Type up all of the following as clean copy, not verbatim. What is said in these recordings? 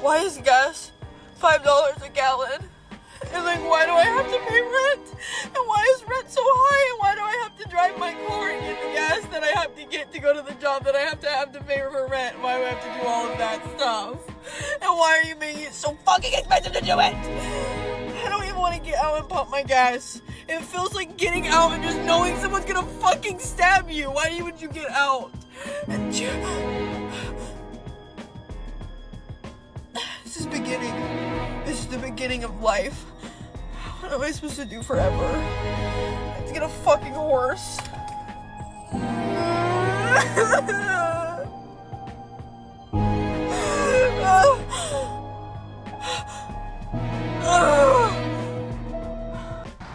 why is gas $5 a gallon? And like, why do I have to pay rent? And why is rent so high? And why do I have to drive my car and get the gas that I have to get to go to the job that I have to pay for rent? Why do I have to do all of that stuff? And why are you making it so fucking expensive to do it? I don't even want to get out and pump my gas. It feels like getting out and just knowing someone's gonna fucking stab you. Why would you get out? And this is beginning. This is the beginning of life. What am I supposed to do forever? I have to get a fucking horse.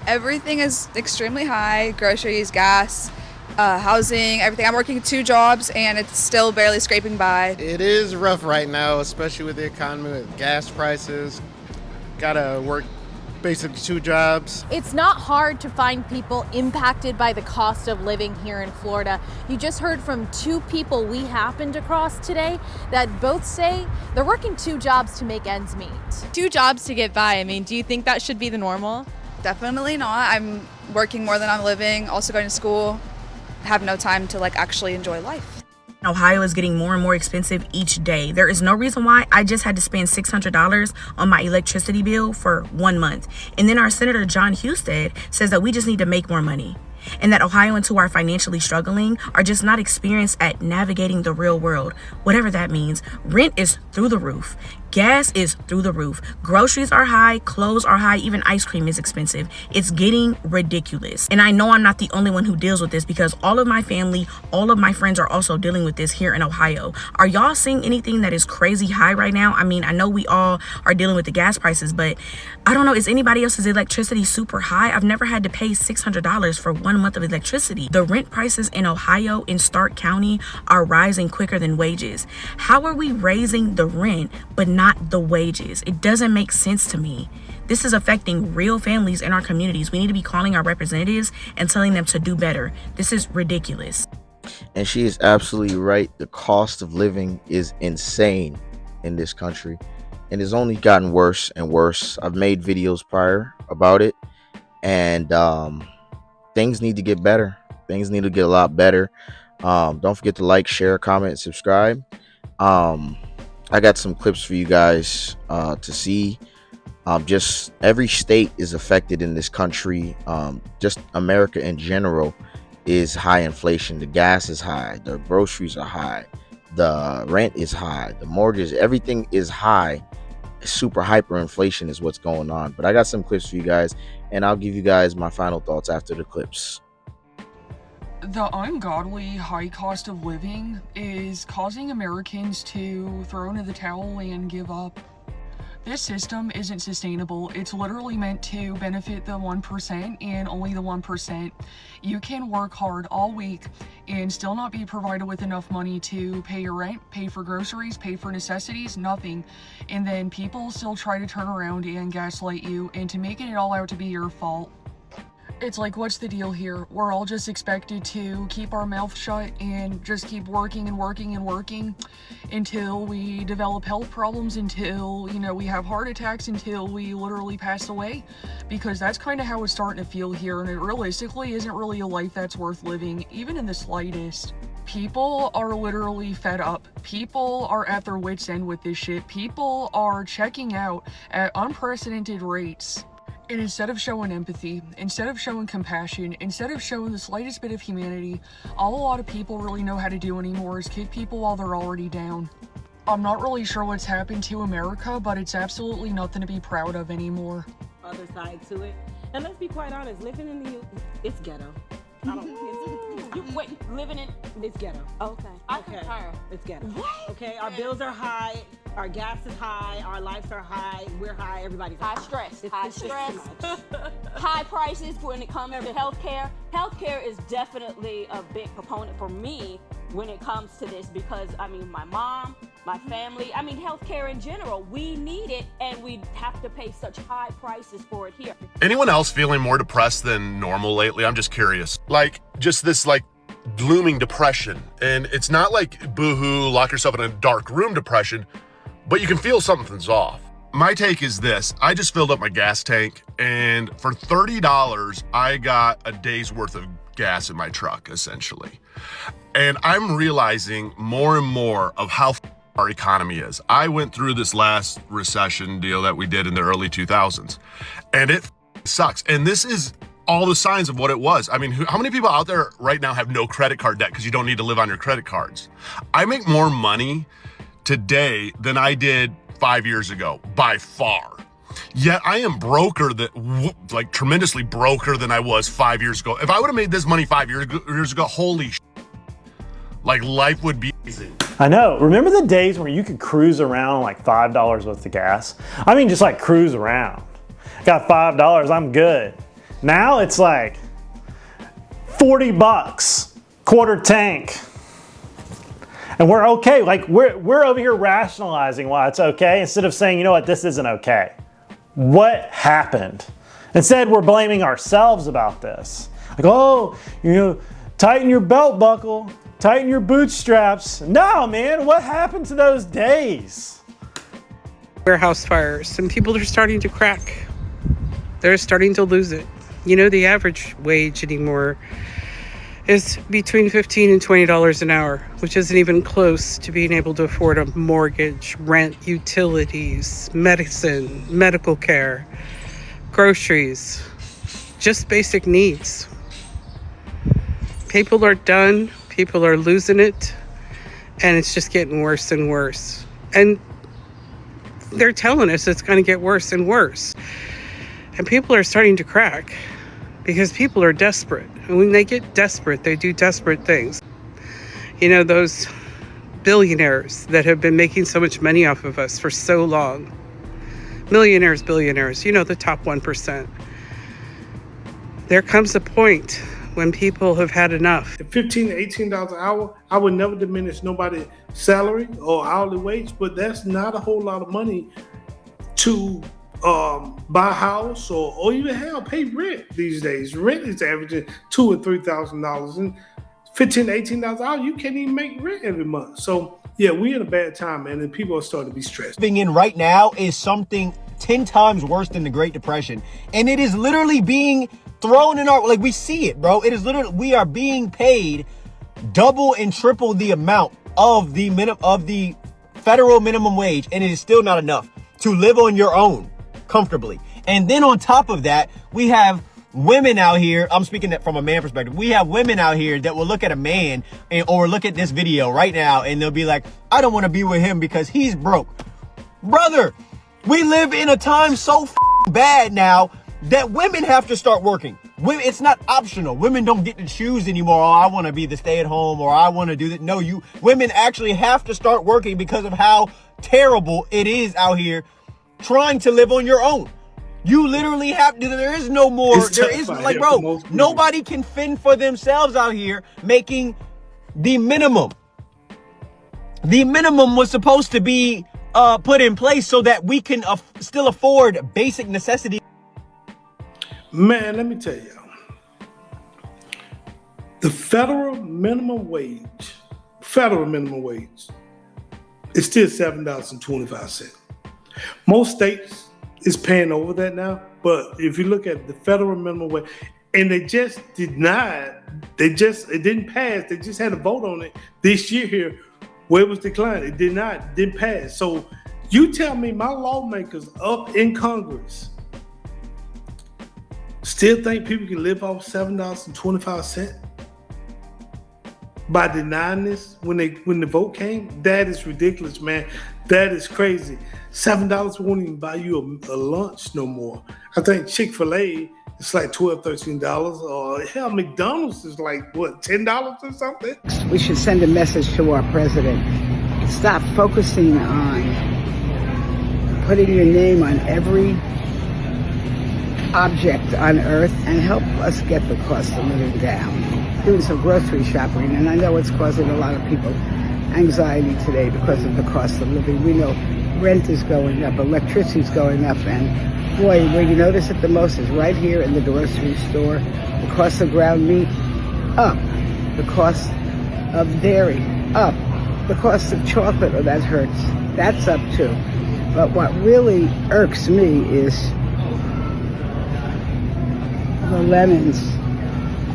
Everything is extremely high. Groceries, gas, housing, everything. I'm working 2 jobs and it's still barely scraping by. It is rough right now, especially with the economy, with gas prices. Gotta work basically 2 jobs. It's not hard to find people impacted by the cost of living here in Florida. You just heard from 2 people we happened across today that both say they're working 2 jobs to make ends meet. 2 jobs to get by. I mean, do you think that should be the normal? Definitely not. I'm working more than I'm living, also going to school, have no time to like actually enjoy life. Ohio is getting more and more expensive each day. There is no reason why. I just had to spend $600 on my electricity bill for 1 month. And then our Senator John Husted says that we just need to make more money, and that Ohioans who are financially struggling are just not experienced at navigating the real world, whatever that means. Rent is through the roof. Gas is through the roof. Groceries are high, clothes are high, even ice cream is expensive. It's getting ridiculous. And I know I'm not the only one who deals with this, because all of my family, all of my friends are also dealing with this here in Ohio. Are y'all seeing anything that is crazy high right now? I mean, I know we all are dealing with the gas prices, but I don't know, is anybody else's electricity super high? I've never had to pay $600 for 1 month of electricity. The rent prices in Ohio, in Stark County, are rising quicker than wages. How are we raising the rent but not the wages? It doesn't make sense to me. This is affecting real families in our communities. We need to be calling our representatives and telling them to do better. This is ridiculous. And she is absolutely right. The cost of living is insane in this country, and it's only gotten worse and worse. I've made videos prior about it, and things need to get better. Things need to get a lot better. Don't forget to like, share, comment, and subscribe. I got some clips for you guys to see. Just every state is affected in this country. Just America in general is high inflation. The gas is high. The groceries are high. The rent is high. The mortgage, everything is high. Super hyperinflation is what's going on. But I got some clips for you guys, and I'll give you guys my final thoughts after the clips. The ungodly high cost of living is causing Americans to throw into the towel and give up. This system isn't sustainable. It's literally meant to benefit the 1% and only the 1%. You can work hard all week and still not be provided with enough money to pay your rent, pay for groceries, pay for necessities, nothing. And then people still try to turn around and gaslight you into making it all out to be your fault. It's like, what's the deal here? We're all just expected to keep our mouth shut and just keep working and working and working until we develop health problems, until, you know, we have heart attacks, until we literally pass away. Because that's kind of how it's starting to feel here, and it realistically isn't really a life that's worth living, even in the slightest. People are literally fed up. People are at their wits' end with this shit. People are checking out at unprecedented rates. And instead of showing empathy, instead of showing compassion, instead of showing the slightest bit of humanity, all a lot of people really know how to do anymore is kick people while they're already down. I'm not really sure what's happened to America, but it's absolutely nothing to be proud of anymore. Other side to it. And let's be quite honest, living in the it's ghetto. I don't wait, living in it's ghetto. Okay. I concur. It's ghetto. What? Okay, our bills are high, our gas is high, our lives are high, we're high, everybody's high. High stress, high prices when it comes to healthcare. Healthcare is definitely a big proponent for me when it comes to this, because I mean, my mom, my family, I mean, healthcare in general, we need it, and we have to pay such high prices for it here. Anyone else feeling more depressed than normal lately? I'm just curious. Like, just this like looming depression. And it's not like boohoo, lock yourself in a dark room depression, but you can feel something's off. My take is this. I just filled up my gas tank, and for $30, I got a day's worth of gas in my truck, essentially. And I'm realizing more and more of how our economy is. I went through this last recession deal that we did in the early 2000s, and it sucks. And this is all the signs of what it was. I mean, how many people out there right now have no credit card debt because you don't need to live on your credit cards? I make more money today than I did 5 years ago, by far. Yet I am like tremendously broker than I was 5 years ago. If I would have made this money 5 years ago, holy like life would be easy. I know. Remember the days where you could cruise around like $5 worth of gas? I mean, just like cruise around. Got $5, I'm good. Now it's like $40, quarter tank. And we're okay. Like we're over here rationalizing why it's okay instead of saying, you know what, this isn't okay. What happened? Instead, we're blaming ourselves about this. Like, oh, you know, tighten your belt buckle, tighten your bootstraps. No, man, what happened to those days? Warehouse fires, and people are starting to crack. They're starting to lose it. You know, the average wage anymore is between $15 and $20 an hour, which isn't even close to being able to afford a mortgage, rent, utilities, medicine, medical care, groceries, just basic needs. People are done, people are losing it, and it's just getting worse and worse. And they're telling us it's going to get worse and worse. And people are starting to crack because people are desperate. And when they get desperate, they do desperate things. You know, those billionaires that have been making so much money off of us for so long. Millionaires, billionaires, you know, the top 1%. There comes a point when people have had enough. At $15 to $18 an hour, I would never diminish nobody's salary or hourly wage, but that's not a whole lot of money to buy a house or even hell, pay rent these days. Rent is averaging $2,000 or $3,000, and $15 to $18 an hour, you can't even make rent every month. So yeah, we're in a bad time, man, and people are starting to be stressed. Living in right now is something 10 times worse than the Great Depression, and it is literally being thrown in our, like, we see it, bro. It is literally, we are being paid double and triple the amount of the federal minimum wage, and it is still not enough to live on your own comfortably. And then on top of that, we have women out here, I'm speaking that from a man perspective, we have women out here that will look at a man or look at this video right now and they'll be like, I don't want to be with him because he's broke. Brother, we live in a time so bad now that women have to start working. It's not optional. Women don't get to choose anymore. Oh, I want to be the stay-at-home, or I want to do that. No, women actually have to start working because of how terrible it is out here trying to live on your own. You literally have to. There is no more. There is, like, bro, nobody can fend for themselves out here making the minimum. The minimum was supposed to be put in place so that we can still afford basic necessities. Man, let me tell you, the federal minimum wage is still $7.25. Most states is paying over that now, but if you look at the federal minimum wage, and it didn't pass. They just had a vote on it this year here where it was declined. It didn't pass. So you tell me my lawmakers up in Congress still think people can live off $7.25 by denying this when the vote came? That is ridiculous, man. That is crazy. $7 won't even buy you a lunch no more. I think Chick-fil-A is like $12, $13, or hell, McDonald's is like what, $10 or something? We should send a message to our president. Stop focusing on putting your name on every object on earth and help us get the cost of living down. Doing some grocery shopping, and I know it's causing a lot of people anxiety today because of the cost of living. We know rent is going up, electricity is going up, and boy, where you notice it the most is right here in the grocery store. The cost of ground meat, up. The cost of dairy, up. The cost of chocolate, oh, that hurts. That's up too. But what really irks me is the lemons.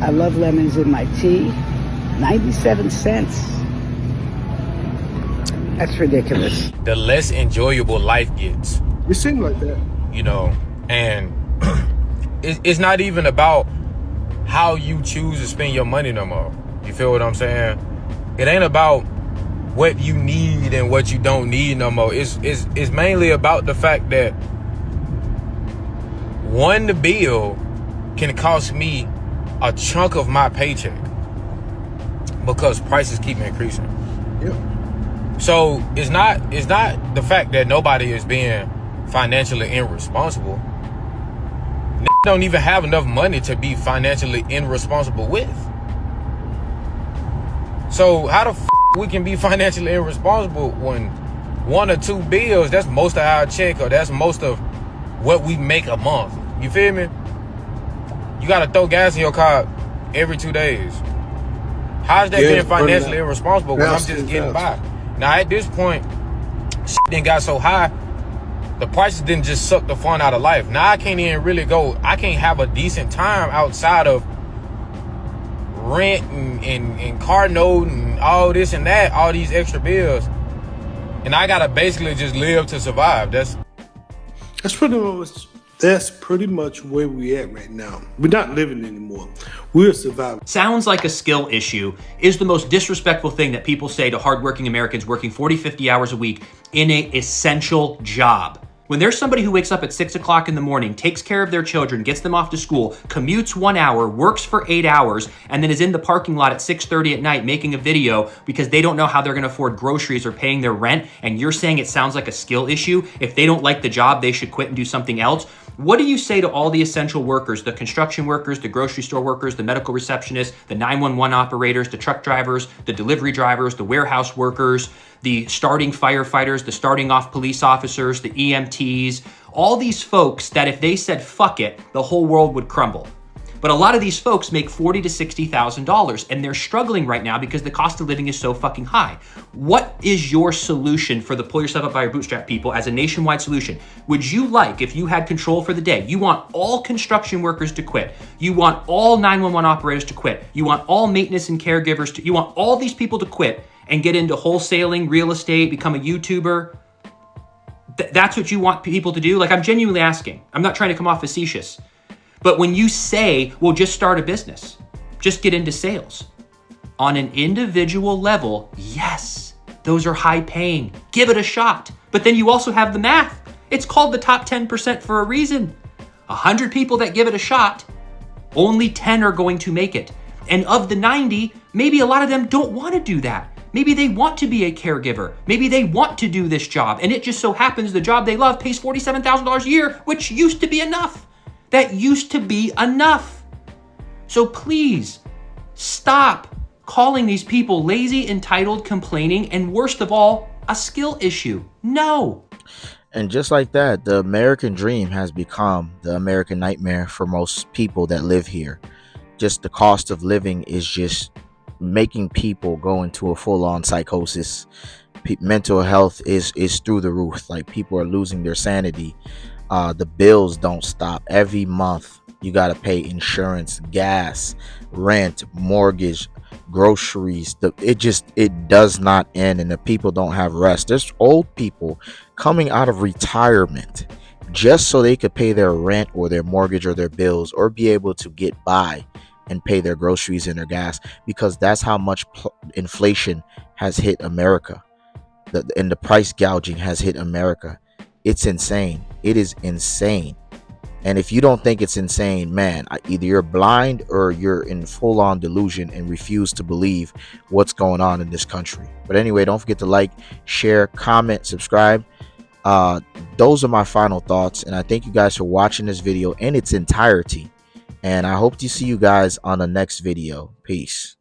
I love lemons in my tea. 97 cents. That's ridiculous. The less enjoyable life gets. It seems like that. You know, and it's not even about how you choose to spend your money no more. You feel what I'm saying? It ain't about what you need and what you don't need no more. It's mainly about the fact that the bill can cost me a chunk of my paycheck because prices keep increasing. Yep. So it's not the fact that nobody is being financially irresponsible. Don't even have enough money to be financially irresponsible with. So how the we can be financially irresponsible when 1 or 2 bills, that's most of our check, or that's most of what we make a month? You feel me? You gotta throw gas in your car every 2 days. How's that being financially irresponsible when I'm just getting by? Now at this point, shit done got so high, the prices didn't just suck the fun out of life. Now I can't even really I can't have a decent time outside of rent and car note and all this and that, all these extra bills. And I gotta basically just live to survive. That's pretty much where we at right now. We're not living anymore. We're surviving. Sounds like a skill issue is the most disrespectful thing that people say to hardworking Americans working 40, 50 hours a week in an essential job. When there's somebody who wakes up at 6 o'clock in the morning, takes care of their children, gets them off to school, commutes 1 hour, works for 8 hours, and then is in the parking lot at 6:30 at night making a video because they don't know how they're gonna afford groceries or paying their rent, and you're saying it sounds like a skill issue, if they don't like the job, they should quit and do something else. What do you say to all the essential workers, the construction workers, the grocery store workers, the medical receptionists, the 911 operators, the truck drivers, the delivery drivers, the warehouse workers, the starting firefighters, the starting off police officers, the EMTs, all these folks that if they said fuck it, the whole world would crumble. But a lot of these folks make $40,000 to $60,000 and they're struggling right now because the cost of living is so fucking high. What is your solution for the pull yourself up by your bootstrap people as a nationwide solution? Would you like, if you had control for the day, you want all construction workers to quit, you want all 911 operators to quit, you want all maintenance and caregivers to, you want all these people to quit and get into wholesaling, real estate, become a YouTuber? That's what you want people to do? Like, I'm genuinely asking. I'm not trying to come off facetious. But when you say, well, just start a business, just get into sales, on an individual level, yes, those are high paying. Give it a shot. But then you also have the math. It's called the top 10% for a reason. 100 people that give it a shot, only 10 are going to make it. And of the 90, maybe a lot of them don't want to do that. Maybe they want to be a caregiver. Maybe they want to do this job. And it just so happens the job they love pays $47,000 a year, which used to be enough. That used to be enough. So please stop calling these people lazy, entitled, complaining, and worst of all, a skill issue. No. And just like that, the American dream has become the American nightmare for most people that live here. Just the cost of living is just making people go into a full-on psychosis. Mental health is through the roof. Like, people are losing their sanity. The bills don't stop. Every month you got to pay insurance, gas, rent, mortgage, groceries. It does not end, and the people don't have rest. There's old people coming out of retirement just so they could pay their rent or their mortgage or their bills, or be able to get by and pay their groceries and their gas, because that's how much inflation has hit America. And the price gouging has hit America. It's insane. It is insane. And if you don't think it's insane, man, either you're blind or you're in full-on delusion and refuse to believe what's going on in this country. But anyway, don't forget to like, share, comment, subscribe. Those are my final thoughts, and I thank you guys for watching this video in its entirety. And I hope to see you guys on the next video. Peace.